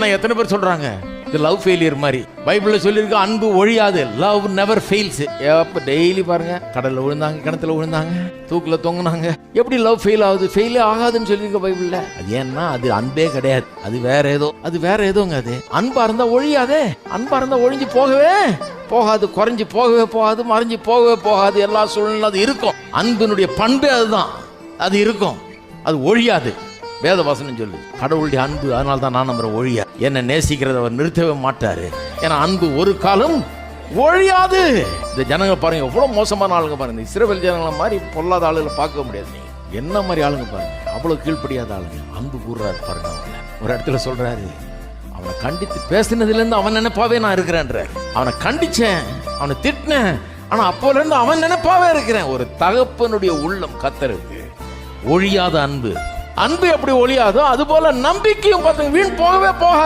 ஆனா எத்தனை பேர் சொல்றாங்க இது லவ் ஃபெயிலியர் மாதிரி? பைபிள்ல சொல்லியிருக்கு அன்பு ஒழியாது, லவ் நெவர் ஃபெயில்ஸ். எப்ப டெய்லி பாருங்க, கடல்ல விழுந்தாங்க, கிணத்துல விழுந்தாங்க, தூக்குல தொங்குனாங்க. எப்படி லவ் ஃபெயில் ஆகுது? ஃபெயிலே ஆகாதுன்னு சொல்லியிருக்க பைபிள்ல. அது ஏன்னா அது அன்பே கிடையாது, அது வேற ஏதோ, அது வேற ஏதோங்க. அது அன்பா இருந்தா ஒழியாதே, அன்பா இருந்தா ஒழிஞ்சு போகவே போகாது, குறைஞ்சு போகவே போகாது, மறைஞ்சு போகவே போகாது. எல்லா சூழ்நிலையும் அது இருக்கும். அன்பினுடைய பண்பே அதுதான், அது இருக்கும், அது ஒழியாது. வேத வசனம் சொல்லு கடவுளுடைய அன்பு. அதனால தான் நான் நம்புறேன் ஒழியா. என்ன நேசிக்கிறத அவர் நிறுத்தவே மாட்டாரு. ஏன்னா அன்பு ஒரு காலம் ஒழியாது. இந்த ஜனங்க பாருங்க எவ்வளவு மோசமான ஆளுங்க பாருங்க. இஸ்ரவேல் ஜனங்களை மாதிரி பொல்லாத ஆளுகளை பார்க்க முடியாது. நீ என்ன மாதிரி ஆளுங்க பாருங்க, அவ்வளவு கீழ்ப்படியாத ஆளுங்க. அன்பு கூறுறாரு பாருங்க. ஒரு இடத்துல சொல்றாரு, அவனை கண்டித்து பேசினதுல இருந்து அவன் நினைப்பாவே நான் இருக்கிறேன்ற. அவனை கண்டிச்சேன், அவனை திட்டினேன், ஆனா அப்போல இருந்து அவன் நினைப்பாவே இருக்கிறேன். ஒரு தகப்பனுடைய உள்ளம் கத்தருக்கு ஒழியாத அன்பு. அன்பு எப்படி ஒழியாதோ அது போல நம்பிக்கையும் பார்த்தீங்க வீண் போகவே போகாது.